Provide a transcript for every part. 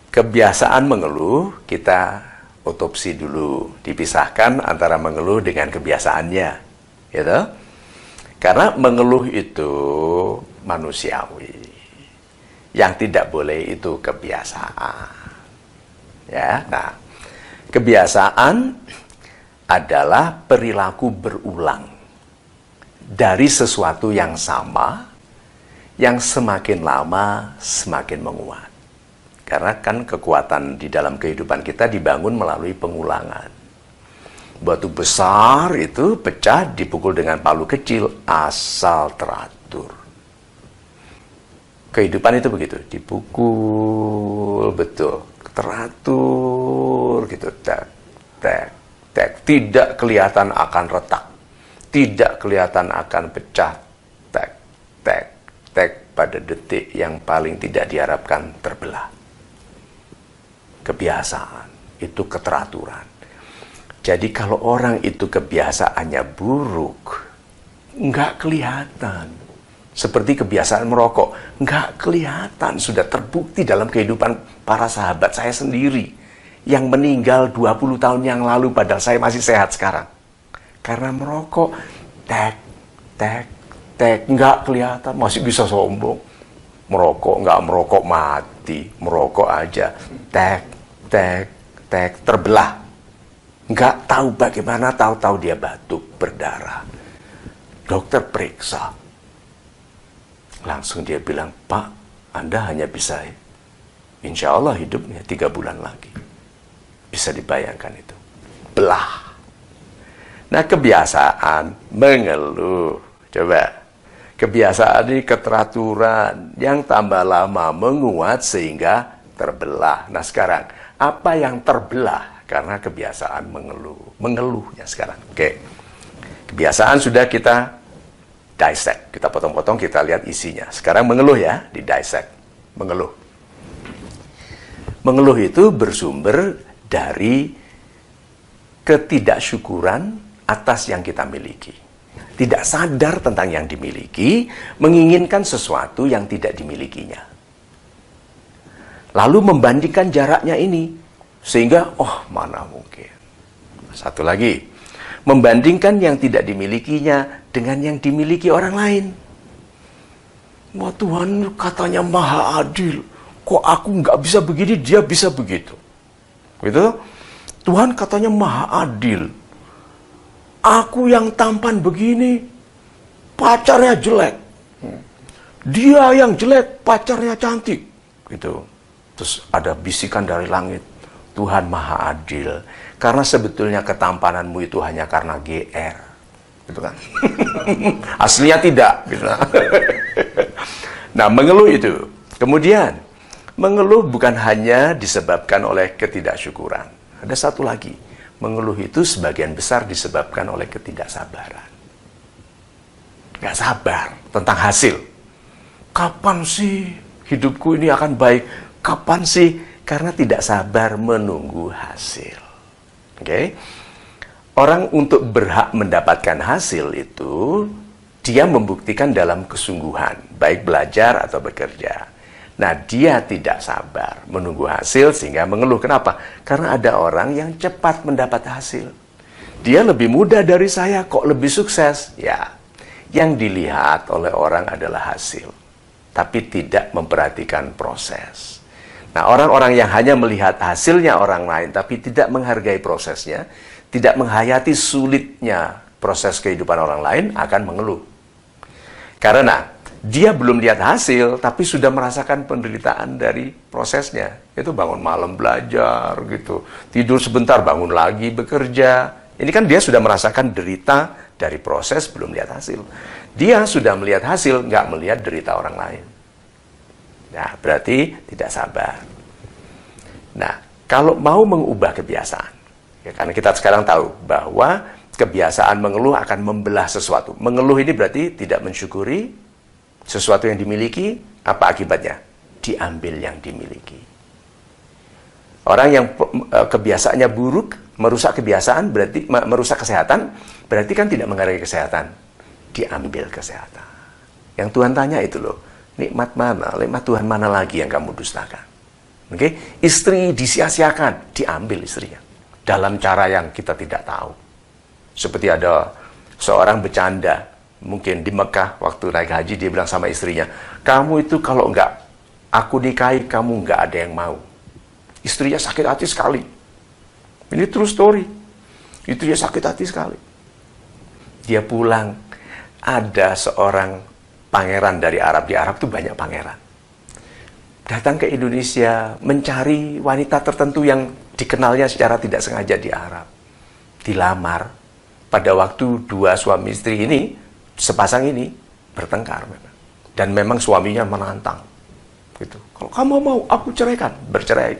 kebiasaan mengeluh kita otopsi dulu, dipisahkan antara mengeluh dengan kebiasaannya, gitu. Karena mengeluh itu manusiawi, yang tidak boleh itu kebiasaan. Ya, nah, kebiasaan adalah perilaku berulang dari sesuatu yang sama, yang semakin lama semakin menguat. Karena kan kekuatan di dalam kehidupan kita dibangun melalui pengulangan. Batu besar itu pecah dipukul dengan palu kecil asal teratur. Kehidupan itu begitu, dipukul betul, teratur gitu, tek, tek, tek. Tidak kelihatan akan retak, tidak kelihatan akan pecah, tek, tek, tek. Pada detik yang paling tidak diharapkan terbelah. Kebiasaan itu keteraturan. Jadi kalau orang itu kebiasaannya buruk, nggak kelihatan. Seperti kebiasaan merokok, nggak kelihatan. Sudah terbukti dalam kehidupan para sahabat saya sendiri yang meninggal 20 tahun yang lalu padahal saya masih sehat sekarang. Karena merokok, tek, tek, tek, nggak kelihatan, masih bisa sombong. Merokok, nggak merokok mati, merokok aja, tek, tek, tek, terbelah. Nggak tahu bagaimana, tahu-tahu dia batuk, berdarah. Dokter periksa. Langsung dia bilang, Pak, Anda hanya bisa, insya Allah hidupnya 3 bulan lagi. Bisa dibayangkan itu. Belah. Nah, kebiasaan mengeluh. Coba. Kebiasaan ini keteraturan yang tambah lama menguat sehingga terbelah. Nah sekarang, apa yang terbelah? Karena kebiasaan mengeluh. Mengeluhnya sekarang. Oke. Kebiasaan sudah kita dissect. Kita potong-potong, kita lihat isinya. Sekarang mengeluh ya, di dissect. Mengeluh. Mengeluh itu bersumber dari ketidaksyukuran atas yang kita miliki. Tidak sadar tentang yang dimiliki, menginginkan sesuatu yang tidak dimilikinya. Lalu membandingkan jaraknya ini, sehingga, oh mana mungkin. Satu lagi, membandingkan yang tidak dimilikinya dengan yang dimiliki orang lain. Wah Tuhan katanya maha adil, kok aku nggak bisa begini, dia bisa begitu. Gitu? Tuhan katanya maha adil. Aku yang tampan begini, pacarnya jelek. Dia yang jelek, pacarnya cantik. Gitu. Terus ada bisikan dari langit, Tuhan maha adil. Karena sebetulnya ketampananmu itu hanya karena GR. Gitu kan? Aslinya tidak. Gitu. Nah, mengeluh itu. Kemudian, mengeluh bukan hanya disebabkan oleh ketidaksyukuran. Ada satu lagi. Mengeluh itu sebagian besar disebabkan oleh ketidaksabaran. Gak sabar tentang hasil. Kapan sih hidupku ini akan baik? Kapan sih? Karena tidak sabar menunggu hasil. Oke? Orang untuk berhak mendapatkan hasil itu, dia membuktikan dalam kesungguhan, baik belajar atau bekerja. Nah, dia tidak sabar menunggu hasil sehingga mengeluh. Kenapa? Karena ada orang yang cepat mendapat hasil. Dia lebih muda dari saya, kok lebih sukses? Ya, yang dilihat oleh orang adalah hasil, tapi tidak memperhatikan proses. Nah, orang-orang yang hanya melihat hasilnya orang lain, tapi tidak menghargai prosesnya, tidak menghayati sulitnya proses kehidupan orang lain, akan mengeluh. Karena dia belum lihat hasil, tapi sudah merasakan penderitaan dari prosesnya. Itu bangun malam belajar, gitu. Tidur sebentar, bangun lagi, bekerja. Ini kan dia sudah merasakan derita dari proses, belum lihat hasil. Dia sudah melihat hasil, nggak melihat derita orang lain. Nah, berarti tidak sabar. Nah, kalau mau mengubah kebiasaan, ya, karena kita sekarang tahu bahwa kebiasaan mengeluh akan membelah sesuatu. Mengeluh ini berarti tidak mensyukuri sesuatu yang dimiliki. Apa akibatnya? Diambil yang dimiliki. Orang yang kebiasaannya buruk, merusak kebiasaan, berarti merusak kesehatan, berarti kan tidak menghargai kesehatan. Diambil kesehatan. Yang Tuhan tanya itu loh, nikmat mana, nikmat Tuhan mana lagi yang kamu dustakan? Oke, istri disia-siakan, diambil istrinya dalam cara yang kita tidak tahu. Seperti ada seorang bercanda, mungkin di Mekah waktu naik haji, dia bilang sama istrinya, kamu itu kalau enggak aku nikahi, kamu enggak ada yang mau. Istrinya sakit hati sekali. Ini true story. Istrinya sakit hati sekali. Dia pulang, ada seorang pangeran dari Arab. Di Arab itu banyak pangeran. Datang ke Indonesia mencari wanita tertentu yang dikenalnya secara tidak sengaja di Arab. Dilamar. Pada waktu dua suami istri ini, sepasang ini, bertengkar memang. Dan memang suaminya menantang. Gitu. Kalau kamu mau, aku ceraikan. Bercerai.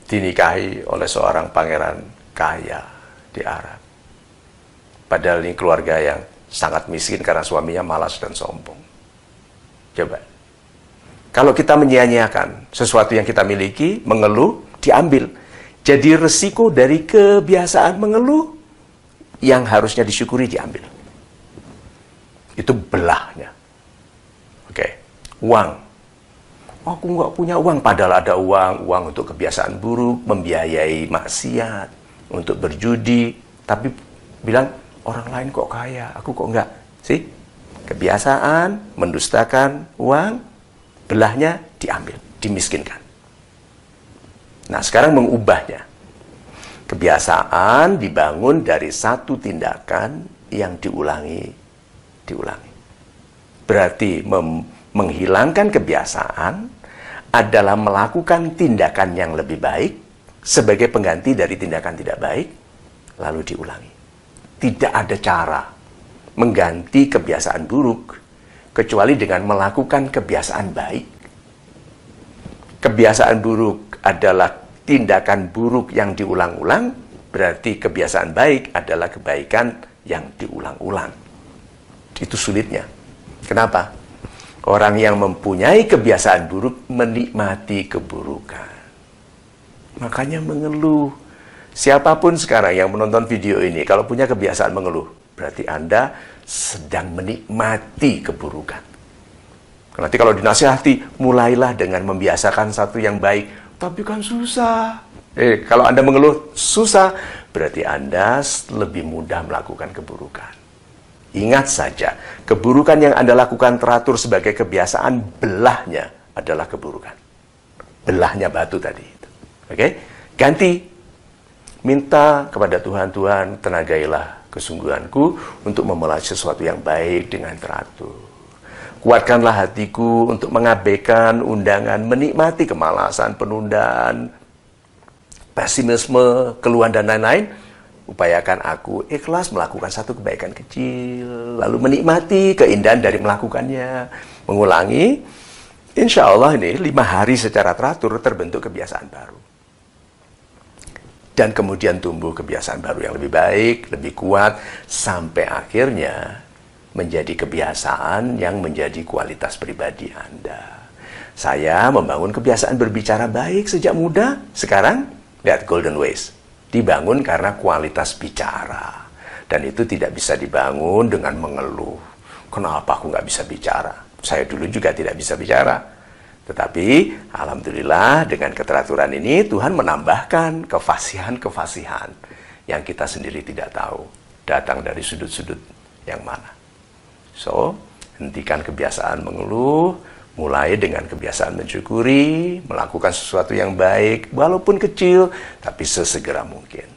Dinikahi oleh seorang pangeran kaya di Arab. Padahal ini keluarga yang sangat miskin karena suaminya malas dan sombong. Coba. Kalau kita menyia-nyiakan sesuatu yang kita miliki, mengeluh, diambil. Jadi resiko dari kebiasaan mengeluh yang harusnya disyukuri diambil. Itu belahnya. Oke. Uang. Aku nggak punya uang, padahal ada uang. Uang untuk kebiasaan buruk, membiayai maksiat, untuk berjudi. Tapi bilang, orang lain kok kaya, aku kok enggak. Sih? Kebiasaan, mendustakan uang, belahnya diambil, dimiskinkan. Nah, sekarang mengubahnya. Kebiasaan dibangun dari satu tindakan yang diulangi. Berarti menghilangkan kebiasaan adalah melakukan tindakan yang lebih baik sebagai pengganti dari tindakan tidak baik, lalu diulangi. Tidak ada cara mengganti kebiasaan buruk kecuali dengan melakukan kebiasaan baik. Kebiasaan buruk adalah tindakan buruk yang diulang-ulang, berarti kebiasaan baik adalah kebaikan yang diulang-ulang. Itu sulitnya. Kenapa? Orang yang mempunyai kebiasaan buruk menikmati keburukan. Makanya mengeluh. Siapapun sekarang yang menonton video ini, kalau punya kebiasaan mengeluh, berarti Anda sedang menikmati keburukan. Nanti kalau dinasihati, mulailah dengan membiasakan satu yang baik. Tapi kan susah. Kalau Anda mengeluh susah, berarti Anda lebih mudah melakukan keburukan. Ingat saja, keburukan yang Anda lakukan teratur sebagai kebiasaan, belahnya adalah keburukan. Belahnya batu tadi. Oke? Ganti. Minta kepada Tuhan, Tuhan, tenagailah kesungguhanku untuk memulai sesuatu yang baik dengan teratur. Kuatkanlah hatiku untuk mengabaikan undangan, menikmati kemalasan, penundaan, pesimisme, keluhan, dan lain-lain. Upayakan aku ikhlas melakukan satu kebaikan kecil, lalu menikmati keindahan dari melakukannya. Mengulangi, insya Allah ini 5 hari secara teratur terbentuk kebiasaan baru. Dan kemudian tumbuh kebiasaan baru yang lebih baik, lebih kuat, sampai akhirnya menjadi kebiasaan yang menjadi kualitas pribadi Anda. Saya membangun kebiasaan berbicara baik sejak muda, sekarang lihat Golden Ways. Dibangun karena kualitas bicara. Dan itu tidak bisa dibangun dengan mengeluh. Kenapa aku nggak bisa bicara? Saya dulu juga tidak bisa bicara. Tetapi, alhamdulillah dengan keteraturan ini, Tuhan menambahkan kefasihan-kefasihan yang kita sendiri tidak tahu. Datang dari sudut-sudut yang mana. So, hentikan kebiasaan mengeluh, mulai dengan kebiasaan mensyukuri, melakukan sesuatu yang baik, walaupun kecil, tapi sesegera mungkin.